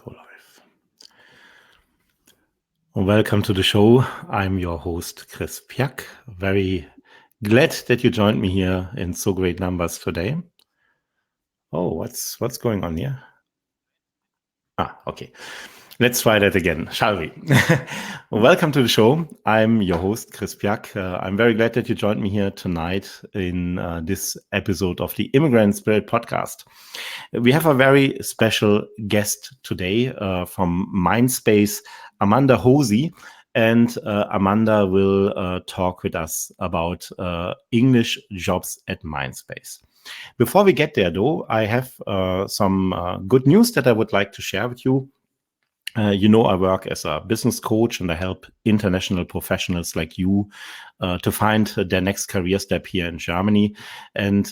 Go live. Welcome to the show. I'm your host, Chris Pyak. Very glad that you joined me here in so great numbers today. Oh, what's going on here? Okay. Let's try that again, shall we? Welcome to the show. I'm your host, Chris Pyak. I'm very glad that you joined me here tonight in this episode of the Immigrant Spirit podcast. We have a very special guest today from Mindspace, Amanda Hosey. And Amanda will talk with us about English jobs at Mindspace. Before we get there, though, I have some good news that I would like to share with you. I work as a business coach and I help international professionals like you to find their next career step here in Germany. And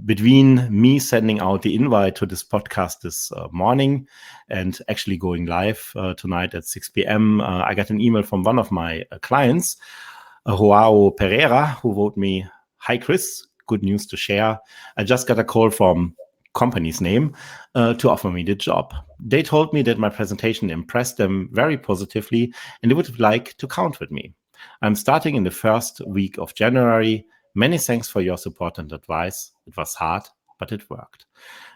between me sending out the invite to this podcast this morning and actually going live tonight at 6 p.m., I got an email from one of my clients, Joao Pereira, who wrote me, "Hi, Chris, good news to share. I just got a call from company's name to offer me the job. They told me that my presentation impressed them very positively and they would like to count with me. I'm starting in the first week of January. Many thanks for your support and advice. It was hard, but it worked."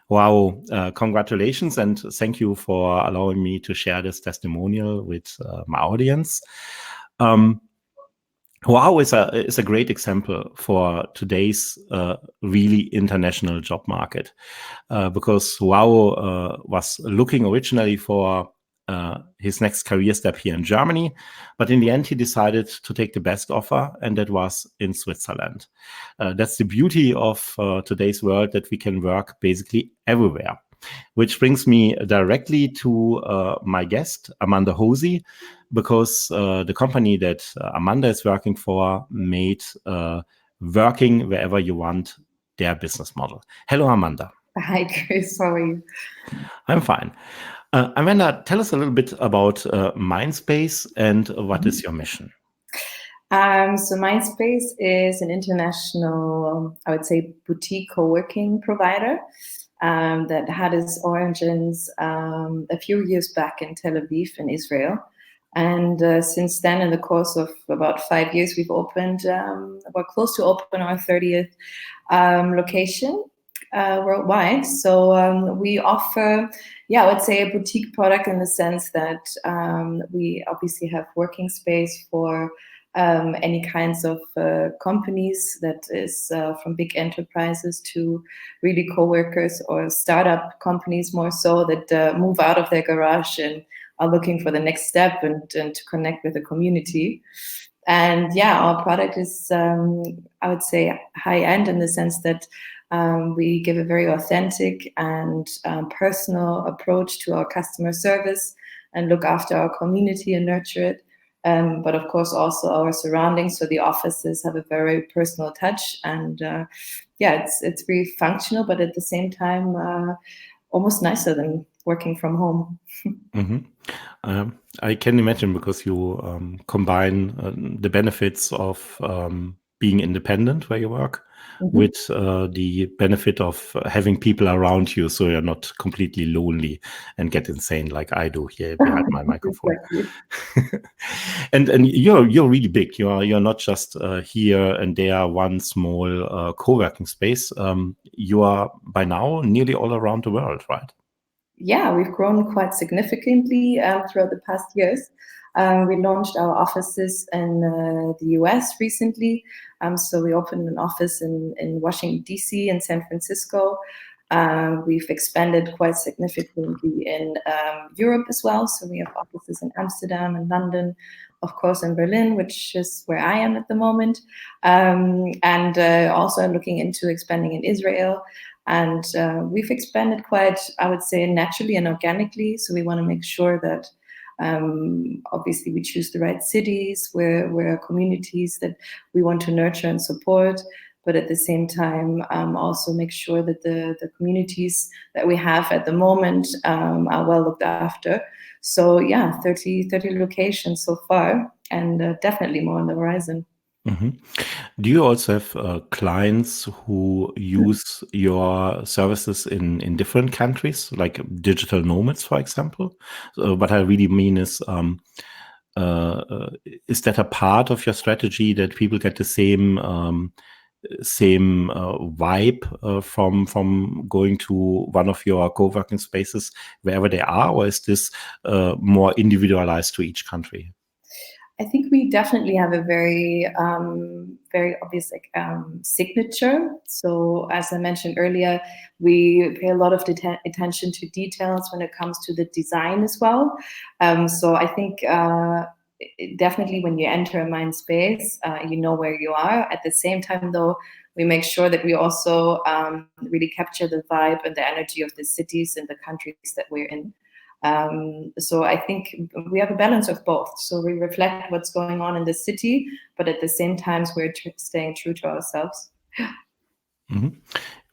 Wow, congratulations and thank you for allowing me to share this testimonial with my audience. Wow is a great example for today's really international job market because Wow was looking originally for his next career step here in Germany, but in the end he decided to take the best offer, and that was in Switzerland. That's the beauty of today's world, that we can work basically everywhere. Which brings me directly to my guest, Amanda Hosey, because the company that Amanda is working for made working wherever you want their business model. Hello, Amanda. Hi, Chris. How are you? I'm fine. Amanda, tell us a little bit about Mindspace and what is your mission? So Mindspace is an international, I would say, boutique co-working provider that had its origins a few years back in Tel Aviv in Israel. And since then, in the course of about 5 years, we've opened, we're close to open our 30th location worldwide. So we offer, I would say, a boutique product in the sense that we obviously have working space for any kinds of companies, that is from big enterprises to really co-workers or startup companies more so, that move out of their garage and are looking for the next step and to connect with the community. And our product is, I would say, high-end in the sense that we give a very authentic and personal approach to our customer service and look after our community and nurture it. But of course also our surroundings. So the offices have a very personal touch, and it's very functional, but at the same time almost nicer than working from home. Mm-hmm. I can imagine, because you combine the benefits of being independent where you work with the benefit of having people around you, so you're not completely lonely and get insane like I do here behind my microphone. and you're really big. You're not just here and there one small co-working space. You are by now nearly all around the world, right? Yeah, we've grown quite significantly throughout the past years. We launched our offices in the US recently. So we opened an office in Washington, D.C. and San Francisco. We've expanded quite significantly in Europe as well. So we have offices in Amsterdam and London, of course, in Berlin, which is where I am at the moment. And also looking into expanding in Israel. And we've expanded quite, I would say, naturally and organically. So we want to make sure that obviously we choose the right cities where communities that we want to nurture and support, but at the same time also make sure that the communities that we have at the moment are well looked after. So 30 locations so far, and definitely more on the horizon. Do you also have clients who use your services in different countries, like digital nomads, for example? So what I really mean is that a part of your strategy that people get the same vibe from going to one of your co-working spaces wherever they are, or is this more individualized to each country? I think we definitely have a very obvious signature. So as I mentioned earlier, we pay a lot of attention to details when it comes to the design as well. So I think definitely when you enter a mind space, you know where you are. At the same time, though, we make sure that we also really capture the vibe and the energy of the cities and the countries that we're in. So I think we have a balance of both. So we reflect what's going on in the city, but at the same time, we're staying true to ourselves.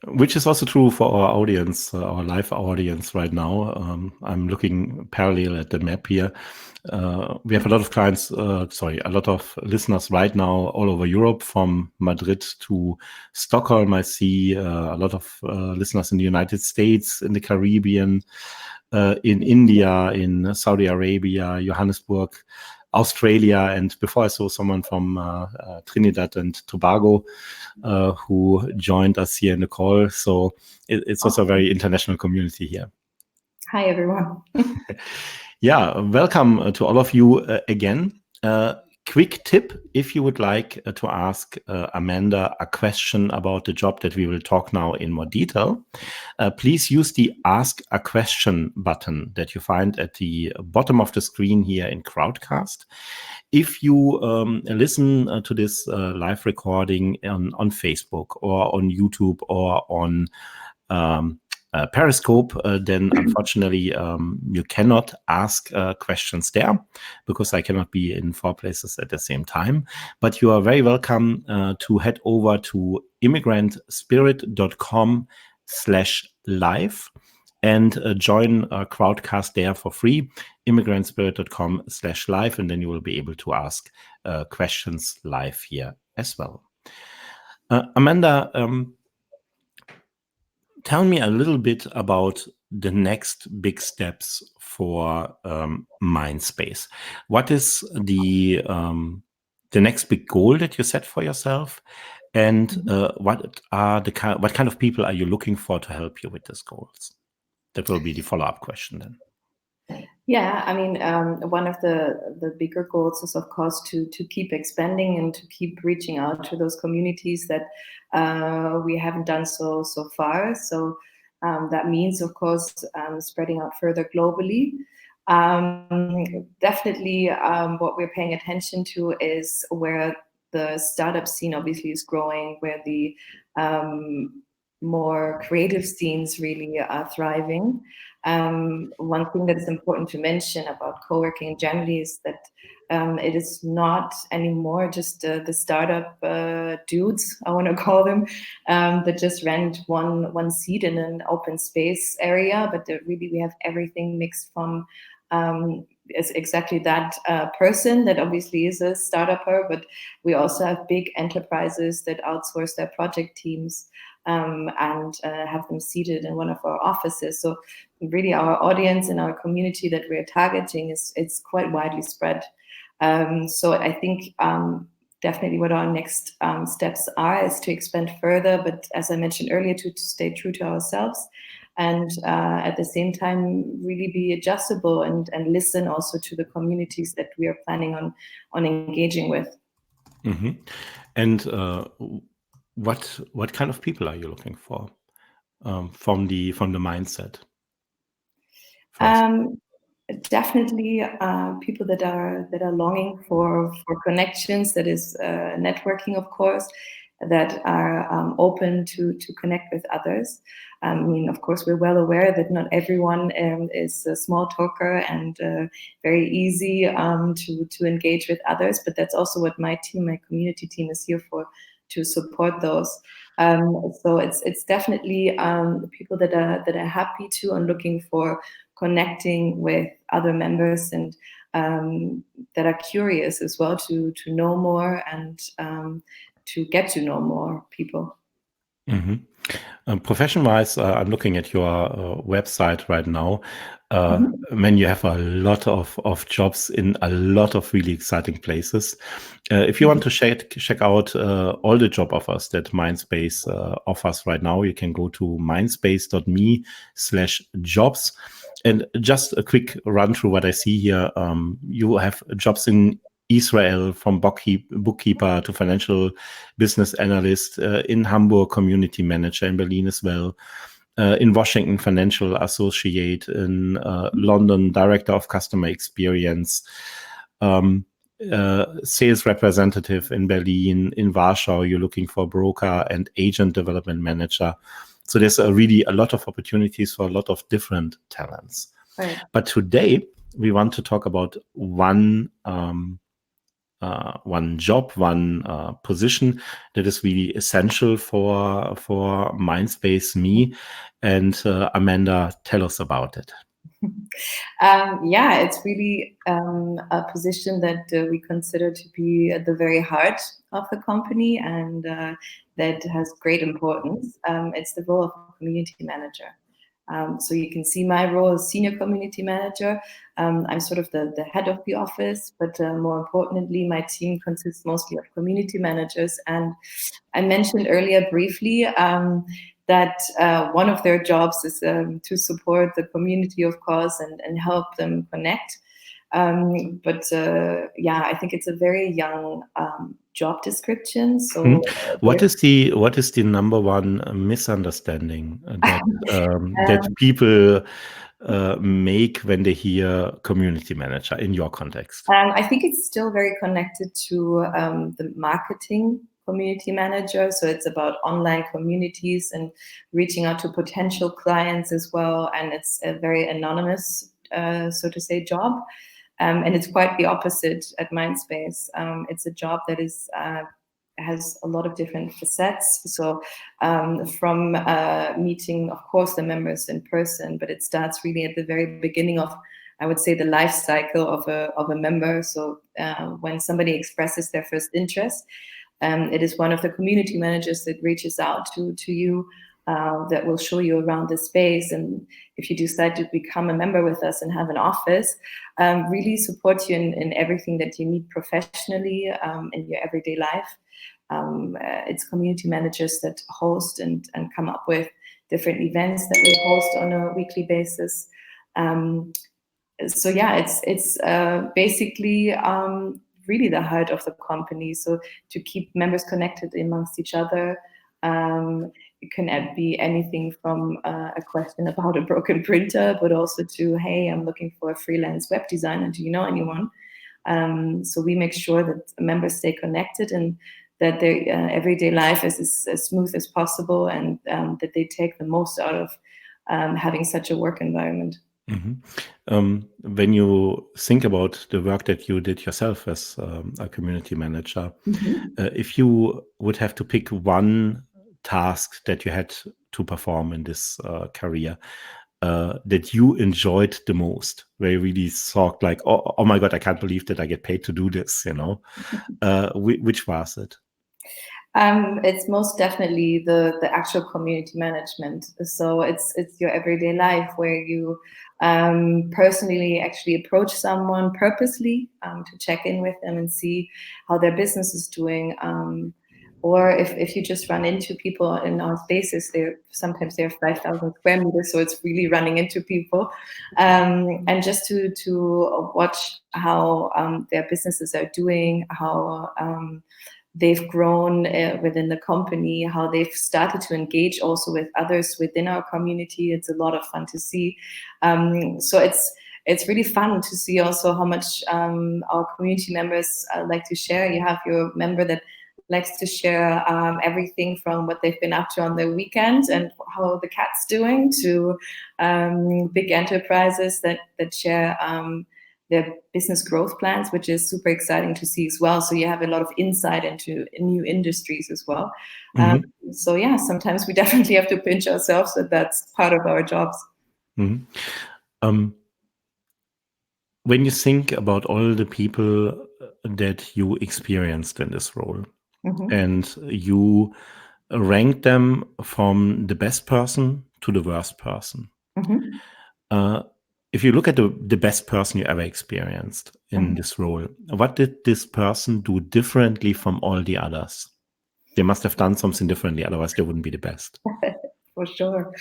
Which is also true for our audience, our live audience right now. I'm looking parallel at the map here. We have a lot of clients, a lot of listeners right now all over Europe, from Madrid to Stockholm. I see a lot of listeners in the United States, in the Caribbean, in India, in Saudi Arabia, Johannesburg, Australia, and before I saw someone from Trinidad and Tobago who joined us here in the call. So it's also a very international community here. Hi, everyone. Yeah, welcome to all of you again. Quick tip, if you would like to ask Amanda a question about the job that we will talk now in more detail, please use the Ask a Question button that you find at the bottom of the screen here in Crowdcast. If you listen to this live recording on Facebook or on YouTube or on Periscope, then unfortunately you cannot ask questions there because I cannot be in 4 places at the same time. But you are very welcome to head over to immigrantspirit.com/live and join Crowdcast there for free, immigrantspirit.com/live, and then you will be able to ask questions live here as well. Amanda, tell me a little bit about the next big steps for Mindspace. What is the next big goal that you set for yourself, and what kind of people are you looking for to help you with these goals? That will be the follow-up question then. Yeah, I mean, one of the bigger goals is, of course, to keep expanding and to keep reaching out to those communities that we haven't done so far. So that means, of course, spreading out further globally. Definitely, what we're paying attention to is where the startup scene obviously is growing, where the more creative scenes really are thriving. One thing that is important to mention about co-working generally is that it is not anymore just the startup dudes, I want to call them, that just rent one seat in an open space area, but really we have everything mixed from is exactly that person that obviously is a startupper, but we also have big enterprises that outsource their project teams and have them seated in one of our offices. So really our audience and our community that we're targeting is quite widely spread. So I think definitely what our next steps are is to expand further, but as I mentioned earlier, to stay true to ourselves and at the same time really be adjustable and listen also to the communities that we are planning on engaging with. Mm-hmm. And what kind of people are you looking for from the mindset? Definitely people that are longing for connections, that is networking, of course, that are open to connect with others. I mean, of course, we're well aware that not everyone is a small talker and very easy to engage with others, but that's also what my community team is here for, to support those. So it's definitely people that are happy to and looking for connecting with other members and that are curious as well to know more and to get to know more people. Profession-wise, I'm looking at your website right now. Man, you have a lot of jobs in a lot of really exciting places. If you want to check out all the job offers that Mindspace offers right now, you can go to mindspace.me/jobs. And just a quick run through what I see here. You have jobs in Israel, from bookkeeper to financial business analyst, in Hamburg, community manager, in Berlin as well, in Washington, financial associate, in London, director of customer experience, sales representative in Berlin, in Warsaw, you're looking for broker and agent development manager. So there's really a lot of opportunities for a lot of different talents. Right. But today we want to talk about one job, one position that is really essential for Mindspace Me. And Amanda, tell us about it. Yeah, it's really a position that we consider to be at the very heart of the company and that has great importance. It's the role of community manager. So you can see my role as senior community manager. I'm sort of the head of the office, but more importantly, my team consists mostly of community managers. And I mentioned earlier briefly that one of their jobs is to support the community, of course, and help them connect. But I think it's a very young job description. So what is the number one misunderstanding that people make when they hear community manager in your context? I think it's still very connected to the marketing community manager. So it's about online communities and reaching out to potential clients as well. And it's a very anonymous, so to say, job. And it's quite the opposite at Mindspace. It's a job that has a lot of different facets. So from meeting, of course, the members in person, but it starts really at the very beginning of, I would say, the life cycle of a member. So when somebody expresses their first interest, it is one of the community managers that reaches out to you, that will show you around the space. And if you decide to become a member with us and have an office, really support you in everything that you need professionally in your everyday life. It's community managers that host and come up with different events that we host on a weekly basis. So yeah, it's basically really the heart of the company. So to keep members connected amongst each other, it can be anything from a question about a broken printer, but also to, hey, I'm looking for a freelance web designer. Do you know anyone? So we make sure that members stay connected and that their everyday life is as smooth as possible, and that they take the most out of having such a work environment. When you think about the work that you did yourself as a community manager, if you would have to pick one task that you had to perform in this career that you enjoyed the most, where you really thought like, oh my God, I can't believe that I get paid to do this, which was it? It's most definitely the actual community management. So it's your everyday life where you personally actually approach someone purposely to check in with them and see how their business is doing. Or if you just run into people in our spaces, sometimes they're 5,000 square meters, so it's really running into people. And just to watch how their businesses are doing, how they've grown within the company, how they've started to engage also with others within our community. It's a lot of fun to see. So it's really fun to see also how much our community members like to share. You have your member that likes to share everything from what they've been up to on the weekend and how the cat's doing, to big enterprises that share their business growth plans, which is super exciting to see as well. So you have a lot of insight into new industries as well. So yeah, sometimes we definitely have to pinch ourselves that that's part of our jobs. when you think about all the people that you experienced in this role, and you rank them from the best person to the worst person. If you look at the best person you ever experienced in this role, what did this person do differently from all the others? They must have done something differently, otherwise they wouldn't be the best. For sure.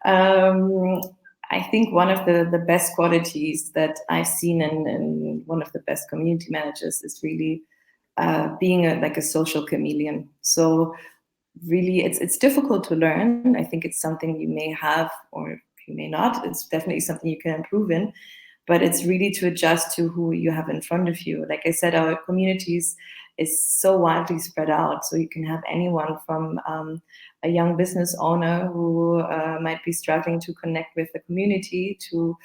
I think one of the best qualities that I've seen in one of the best community managers is really being like a social chameleon. So really, it's difficult to learn. I think it's something you may have or you may not. It's definitely something you can improve in, but it's really to adjust to who you have in front of you. Like I said, our communities is so widely spread out, so you can have anyone from a young business owner who might be struggling to connect with the community to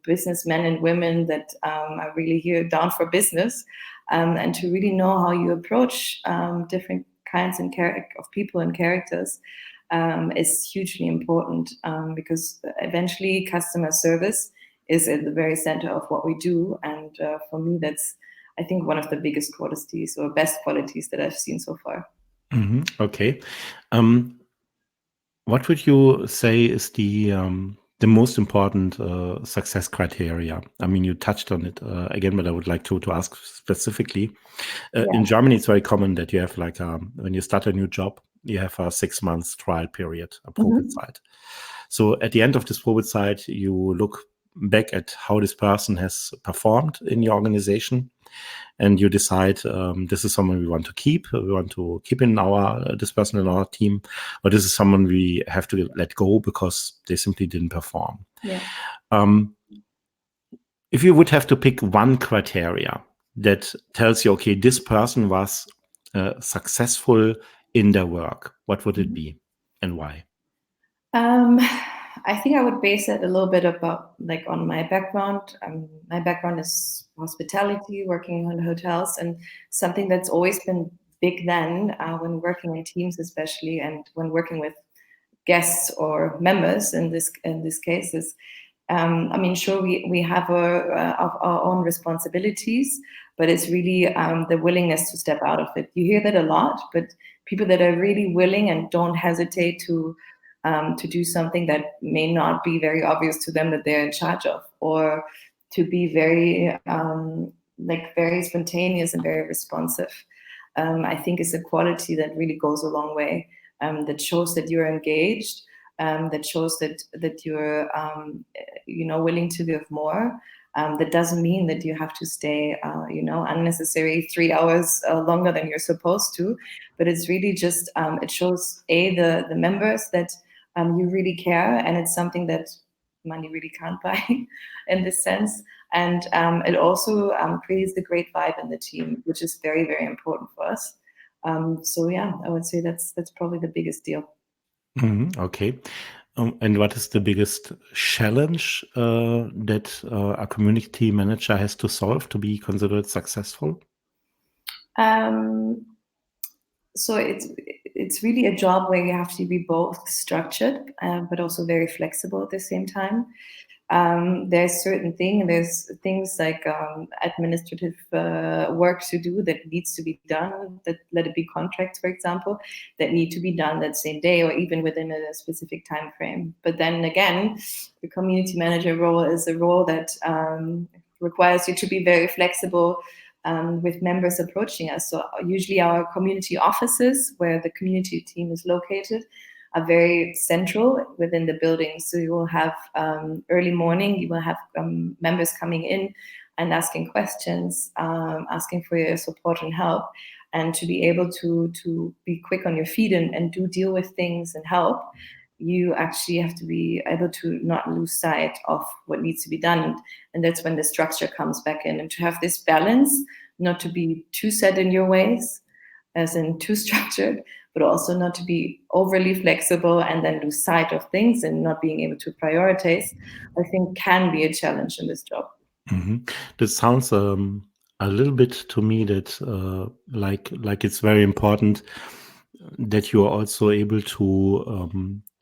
businessmen and women that are really here down for business, and to really know how you approach different kinds of people and characters is hugely important, because eventually customer service is at the very center of what we do. And for me, that's, I think, one of the biggest qualities or best qualities that I've seen so far. Okay. What would you say is the most important success criteria? I mean, you touched on it again, but I would like to ask specifically. In Germany, it's very common that you have like when you start a new job, you have a 6 months trial period, a Probezeit. So at the end of this Probezeit, you look back at how this person has performed in your organization, and you decide this is someone we want to keep. We want to keep in this person in our team, or this is someone we have to let go because they simply didn't perform. If you would have to pick one criteria that tells you, okay, this person was successful in their work, what would it be and why? I think I would base it a little bit about like on my background. My background is hospitality, working in hotels, and something that's always been big then when working in teams, especially, and when working with guests or members in this case is, I mean, sure, we have our own responsibilities, but it's really the willingness to step out of it. You hear that a lot, but people that are really willing and don't hesitate to do something that may not be very obvious to them that they're in charge of, or to be very very spontaneous and very responsive, I think is a quality that really goes a long way. That shows that you're engaged, that shows that you're willing to give more. That doesn't mean that you have to stay unnecessary 3 hours longer than you're supposed to, but it's really just it shows the members that you really care, and it's something that money really can't buy in this sense. And it also creates the great vibe in the team, which is very, very important for us. So yeah, I would say that's probably the biggest deal. Okay. And what is the biggest challenge that a community manager has to solve to be considered successful? So it's really a job where you have to be both structured but also very flexible at the same time. There's things like administrative work to do that needs to be done, that let it be contracts, for example, that need to be done that same day or even within a specific time frame. But then again, the community manager role is a role that requires you to be very flexible with members approaching us. So usually our community offices, where the community team is located, are very central within the building. So you will have early morning, you will have members coming in and asking questions, asking for your support and help. And to be able to be quick on your feet and deal with things and help, you actually have to be able to not lose sight of what needs to be done. And that's when the structure comes back in. And to have this balance, not to be too set in your ways, as in too structured, but also not to be overly flexible and then lose sight of things and not being able to prioritize, I think can be a challenge in this job. This sounds a little bit to me that like it's very important that you are also able to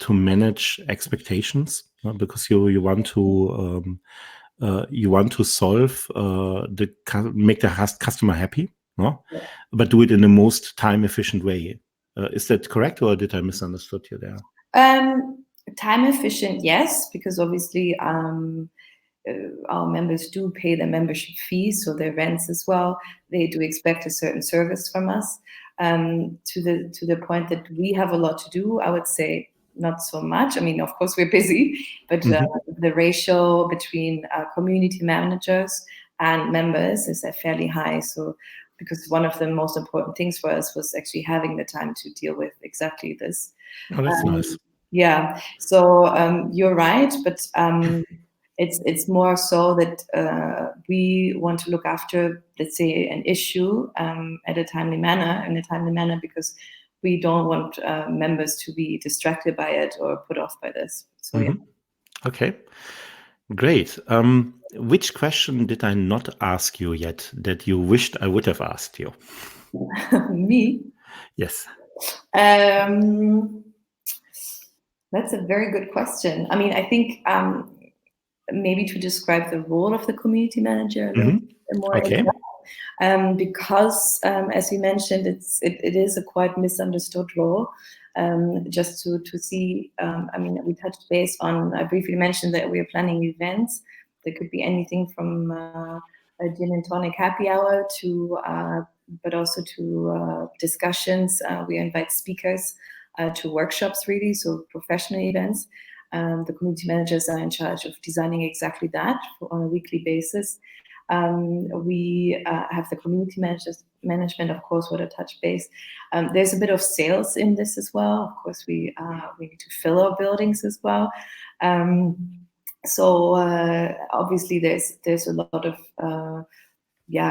manage expectations, because you want to you want to solve make the customer happy, no? But do it in the most time efficient way. Is that correct, or did I misunderstood you there? Time efficient, yes, because obviously our members do pay their membership fees, so their rents as well. They do expect a certain service from us. To the point that we have a lot to do, I would say not so much. I mean, of course we're busy, but the ratio between community managers and members is fairly high. So, because one of the most important things for us was actually having the time to deal with exactly this. Oh, that's nice. Yeah. So you're right, but it's more so that we want to look after, let's say, an issue in a timely manner, because we don't want members to be distracted by it or put off by this. So yeah. Okay, great. Which question did I not ask you yet that you wished I would have asked you? Me? Yes. That's a very good question. I mean, I think maybe to describe the role of the community manager a little more in depth, because as you mentioned, it is a quite misunderstood role. Just to see, I mean, we touched base on, I briefly mentioned that we are planning events. There could be anything from a gin and tonic happy hour to, but also to discussions. We invite speakers to workshops, really, so professional events. The community managers are in charge of designing exactly that on a weekly basis. We have the community management, of course, with a touch base. There's a bit of sales in this as well. Of course, we need to fill our buildings as well. So obviously, there's a lot of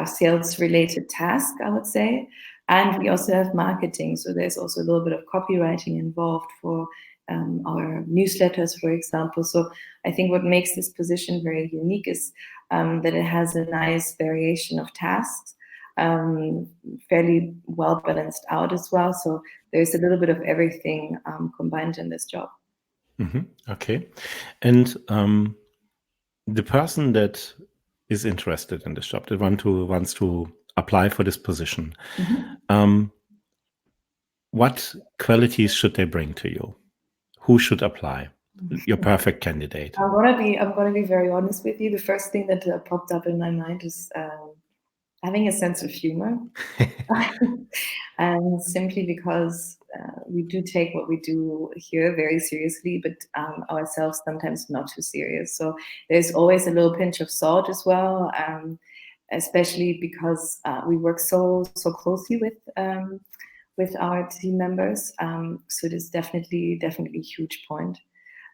sales-related tasks, I would say. And we also have marketing. So there's also a little bit of copywriting involved for our newsletters, for example. So I think what makes this position very unique is that it has a nice variation of tasks, fairly well balanced out as well. So there's a little bit of everything combined in this job. Okay. And the person that is interested in this job, that wants to apply for this position, what qualities should they bring to you? Who should apply? Your perfect candidate. I'm gonna be very honest with you. The first thing that popped up in my mind is having a sense of humor, and simply because we do take what we do here very seriously, but ourselves sometimes not too serious. So there's always a little pinch of salt as well, especially because we work so closely with our team members. So it is definitely a huge point.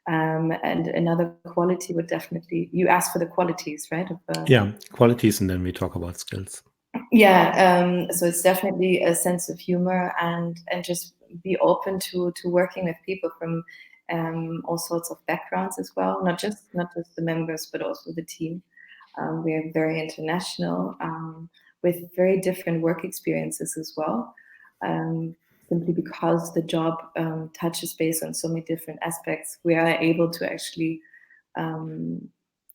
And another quality would definitely, you asked for the qualities, right? Qualities, and then we talk about skills. Yeah, so it's definitely a sense of humor and just be open to working with people from all sorts of backgrounds as well, not just the members, but also the team. We are very international, with very different work experiences as well. Simply because the job touches base on so many different aspects, we are able to actually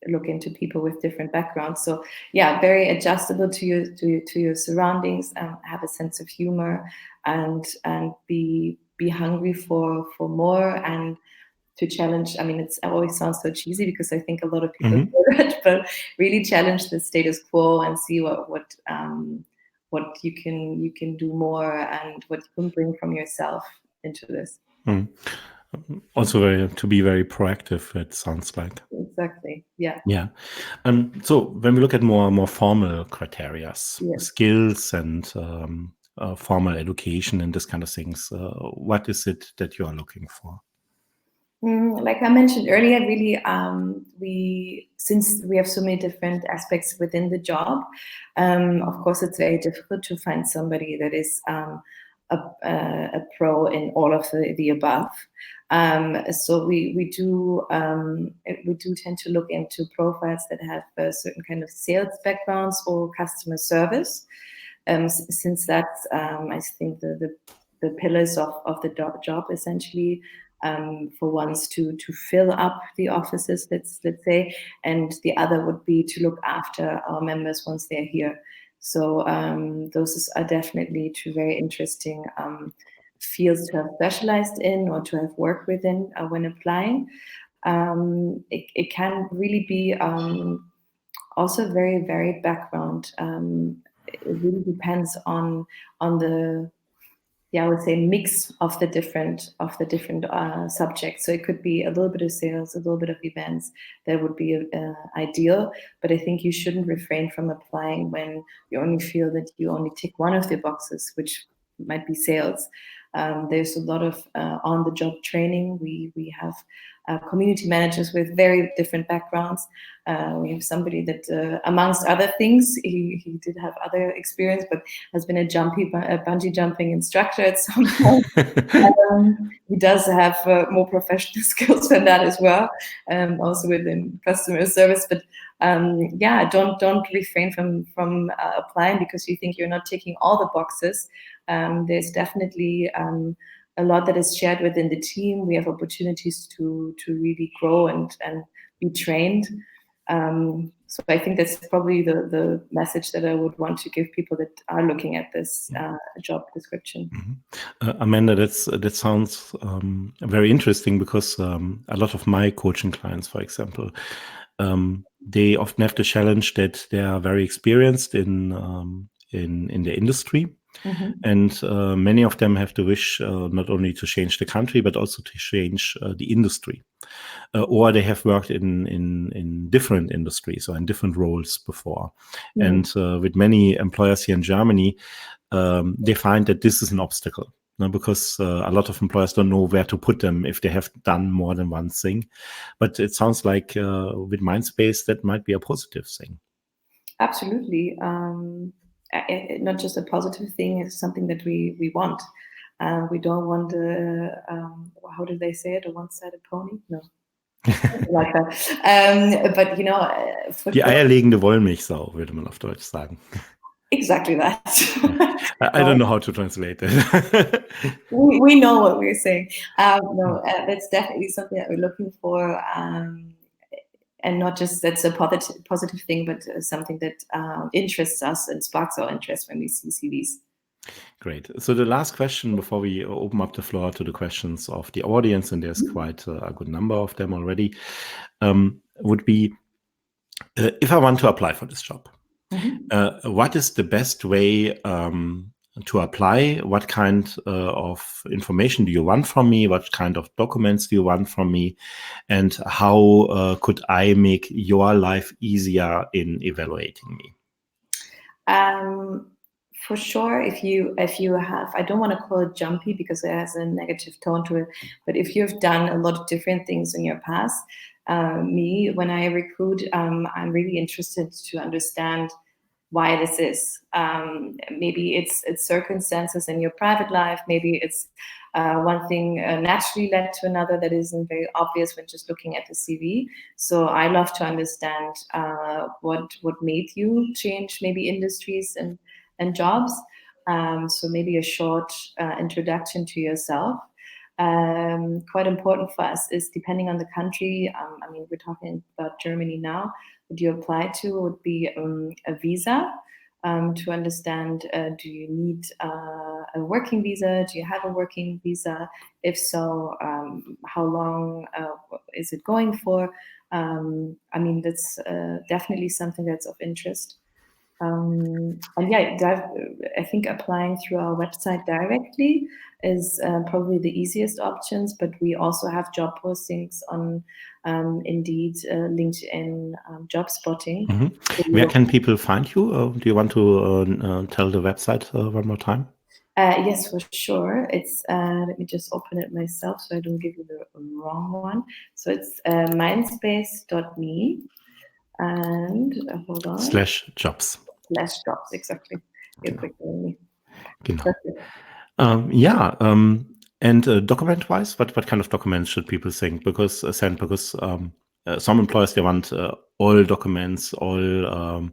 look into people with different backgrounds. So yeah, very adjustable to your surroundings, have a sense of humor, and be hungry for more and to challenge. I mean, it always sounds so cheesy because I think a lot of people do that, but really challenge the status quo and see what you can do more and what you can bring from yourself into this. Also to be very proactive, it sounds like. Exactly. Yeah. Yeah. So when we look at more formal criteria, skills and formal education and this kind of things, what is it that you are looking for? Like I mentioned earlier, really, since we have so many different aspects within the job, of course, it's very difficult to find somebody that is a pro in all of the above. So we do tend to look into profiles that have a certain kind of sales backgrounds or customer service, since that's I think the pillars of the job essentially. for ones to fill up the offices, let's say, and the other would be to look after our members once they're here. So those are definitely two very interesting fields to have specialized in or to have worked within when applying. It can really be also very varied background. It really depends on the, I would say, mix of the different subjects. So it could be a little bit of sales, a little bit of events. That would be ideal. But I think you shouldn't refrain from applying when you only feel that you only tick one of the boxes, which might be sales. There's a lot of on-the-job training. We have community managers with very different backgrounds. We have somebody that, amongst other things, he did have other experience, but has been a bungee jumping instructor at some point. He does have more professional skills than that as well, also within customer service. But don't refrain from applying because you think you're not ticking all the boxes. There's definitely a lot that is shared within the team. We have opportunities to really grow and be trained. So I think that's probably the message that I would want to give people that are looking at this job description. Amanda, that sounds very interesting because a lot of my coaching clients, for example, they often have the challenge that they are very experienced in the industry. Mm-hmm. And many of them have the wish not only to change the country, but also to change the industry. Or they have worked in different industries or in different roles before. Mm-hmm. And with many employers here in Germany, they find that this is an obstacle. Because a lot of employers don't know where to put them if they have done more than one thing. But it sounds like with Mindspace, that might be a positive thing. Absolutely. Not just a positive thing, it's something that we want. We don't want how do they say it, a one-sided pony? No. Like that. But you know, die eierlegende Wollmilchsau, würde man auf Deutsch sagen. Exactly that. I don't know how to translate it. we know what we're saying. That's definitely something that we're looking for. And not just that's a positive thing, but something that interests us and sparks our interest when we see CVs. Great. So the last question before we open up the floor to the questions of the audience, and there's quite a good number of them already, would be, if I want to apply for this job, what is the best way to apply? What kind of information do you want from me? What kind of documents do you want from me? And how could I make your life easier in evaluating me? For sure, if you have, I don't want to call it jumpy because it has a negative tone to it, but if you've done a lot of different things in your past, when I recruit, I'm really interested to understand why this is. Maybe it's circumstances in your private life. Maybe it's one thing naturally led to another that isn't very obvious when just looking at the CV. So I love to understand what made you change maybe industries and jobs. So maybe a short introduction to yourself. Quite important for us is, depending on the country, I mean, we're talking about Germany now, what you apply to would be a visa, to understand, do you need a working visa? Do you have a working visa? If so, how long is it going for? I mean, that's definitely something that's of interest. And yeah, I think applying through our website directly is probably the easiest options, but we also have job postings on Indeed, LinkedIn, job spotting. Mm-hmm. Where can people find you? Do you want to tell the website one more time? Yes, for sure. It's let me just open it myself so I don't give you the wrong one. So it's mindspace.me and hold on. /jobs. /jobs, exactly. You're quicker than me. Genau. And document-wise, what kind of documents should people send? Because some employers, they want all documents, all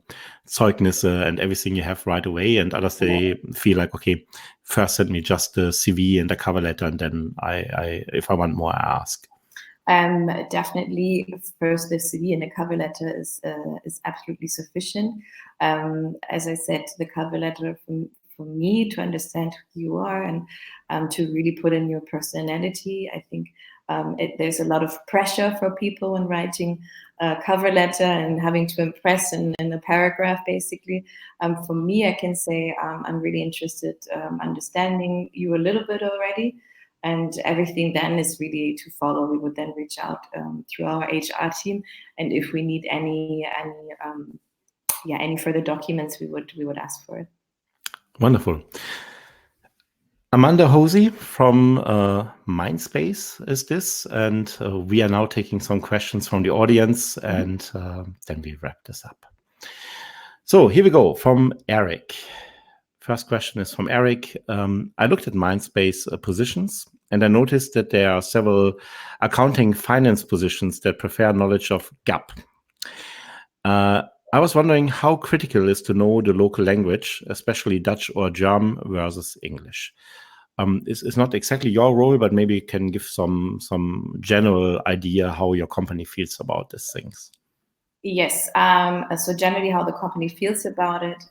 Zeugnisse and everything you have right away, and others, they feel like, okay, first send me just the CV and the cover letter, and then if I want more, I ask? Definitely, first the CV and the cover letter is absolutely sufficient. As I said, the cover letter for me to understand who you are and to really put in your personality. I think there's a lot of pressure for people when writing a cover letter and having to impress in a paragraph, basically. For me, I can say I'm really interested understanding you a little bit already. And everything then is really to follow. We would then reach out through our HR team, and if we need any further documents, we would ask for it. Wonderful. Amanda Hosey from Mindspace is this, and we are now taking some questions from the audience, and then we wrap this up. So here we go from Eric. First question is from Eric. I looked at Mindspace positions, and I noticed that there are several accounting finance positions that prefer knowledge of GAAP. I was wondering how critical is to know the local language, especially Dutch or German versus English. It's not exactly your role, but maybe you can give some general idea how your company feels about these things. Yes. So generally how the company feels about it,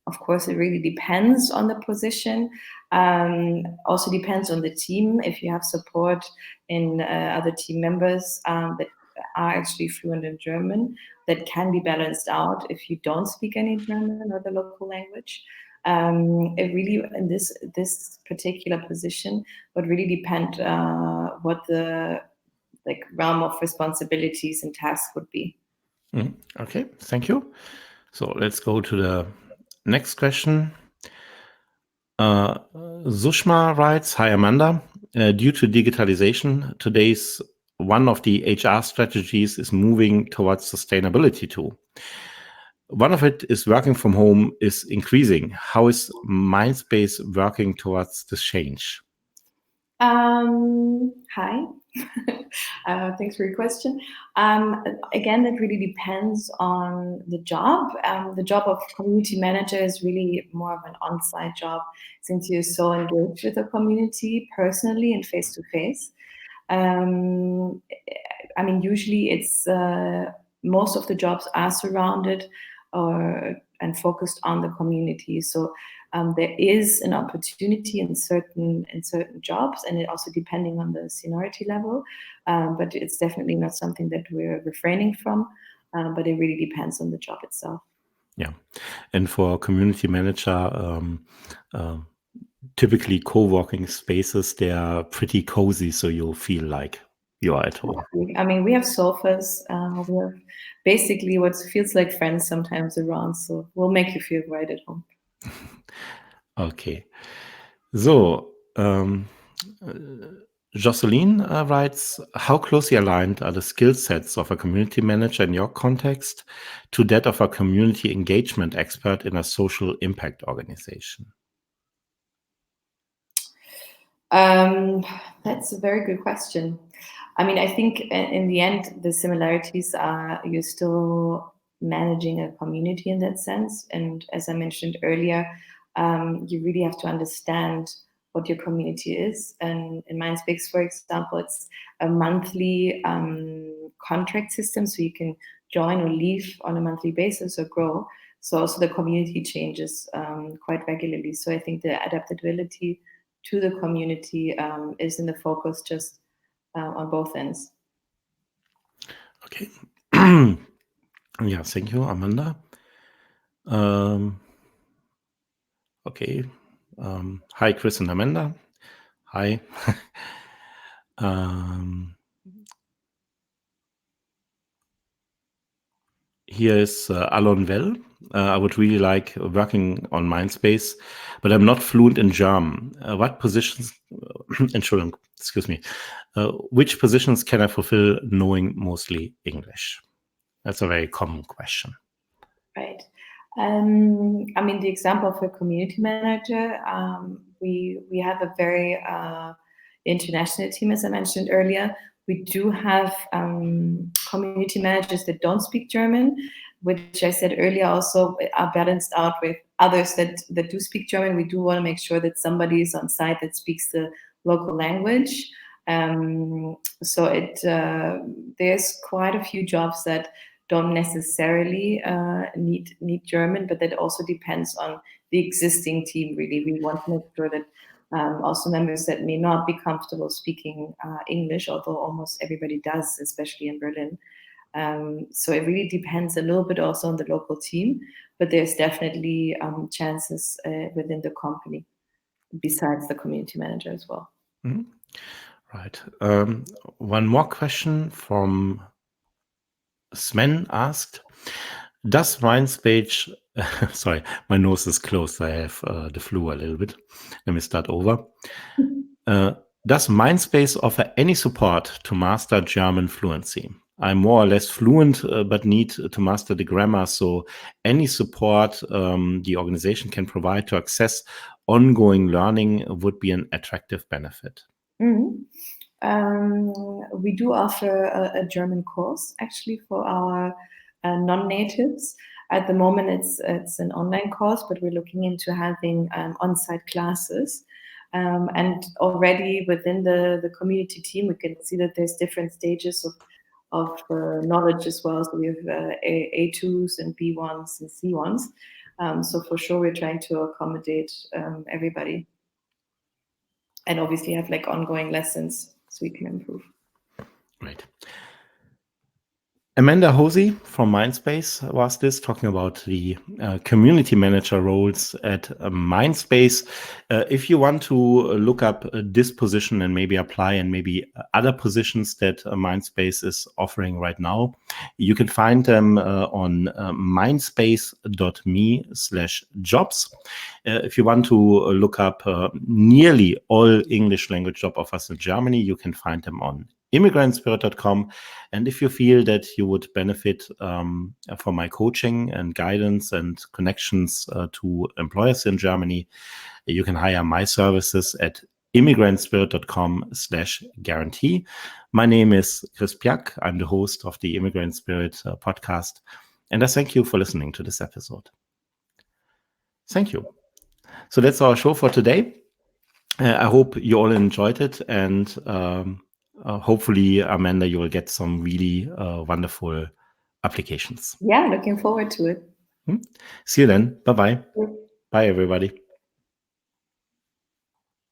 of course, it really depends on the position. Also depends on the team. If you have support in other team members that are actually fluent in German, that can be balanced out if you don't speak any German or the local language. It really, in this particular position, would really depend what the realm of responsibilities and tasks would be. Okay, thank you. So let's go to the next question. Sushma writes, hi Amanda, due to digitalization, today's one of the HR strategies is moving towards sustainability too. One of it is working from home is increasing. How is Mindspace working towards this change? Hi. Thanks for your question. Again, it really depends on the job. The job of community manager is really more of an on-site job, since you're so engaged with the community personally and face-to-face. I mean, usually it's most of the jobs are surrounded and focused on the community. So there is an opportunity in certain jobs, and it also depending on the seniority level. But it's definitely not something that we're refraining from. But it really depends on the job itself. Yeah, and for community manager, typically co-working spaces, they are pretty cozy, so you'll feel like you are at home. I mean, we have sofas. We have basically what feels like friends sometimes around, so we'll make you feel right at home. Okay. So, Jocelyn writes, how closely aligned are the skill sets of a community manager in your context to that of a community engagement expert in a social impact organization? That's a very good question. I mean, I think in the end, the similarities are you're still managing a community in that sense. And as I mentioned earlier, you really have to understand what your community is. And in Mindspace, for example, it's a monthly contract system, so you can join or leave on a monthly basis or grow. So also the community changes quite regularly. So I think the adaptability to the community is in the focus just on both ends. Okay. Yeah, thank you, Amanda. Okay. Hi, Chris and Amanda. Hi. Here is Alon Well. I would really like working on Mindspace, but I'm not fluent in German. What positions, Entschuldigung, excuse me, which positions can I fulfill knowing mostly English? That's a very common question. Right. I mean, the example of a community manager, we have a very international team, as I mentioned earlier. We do have community managers that don't speak German, which I said earlier also are balanced out with others that do speak German. We do want to make sure that somebody is on site that speaks the local language. So there's quite a few jobs that don't necessarily need German, but that also depends on the existing team. Really, we want to make sure that also members that may not be comfortable speaking English, although almost everybody does, especially in Berlin. So it really depends a little bit also on the local team, but there's definitely chances within the company besides the community manager as well. Mm-hmm. Right. One more question from Sven asked, does Mindspace, sorry, my nose is closed. I have the flu a little bit. Let me start over. Does Mindspace offer any support to master German fluency? I'm more or less fluent, but need to master the grammar. So any support the organization can provide to access ongoing learning would be an attractive benefit. Mm-hmm. We do offer a German course actually for our non-natives. At the moment, it's an online course, but we're looking into having on-site classes. And already within the community team, we can see that there's different stages of knowledge as well. So we have A2s and B1s and C1s. So for sure, we're trying to accommodate everybody. And obviously have like ongoing lessons so we can improve. Right. Amanda Hosey from Mindspace was this, talking about the community manager roles at Mindspace. If you want to look up this position and maybe apply and maybe other positions that Mindspace is offering right now, you can find them on mindspace.me/jobs. If you want to look up nearly all English language job offers in Germany, you can find them on immigrantspirit.com. And if you feel that you would benefit from my coaching and guidance and connections to employers in Germany, you can hire my services at immigrantspirit.com/guarantee. My name is Chris Pyak. I'm the host of the Immigrant Spirit podcast. And I thank you for listening to this episode. Thank you. So that's our show for today. I hope you all enjoyed it, and hopefully, Amanda, you will get some really wonderful applications. Yeah, looking forward to it. See you then. Bye-bye. Bye, everybody.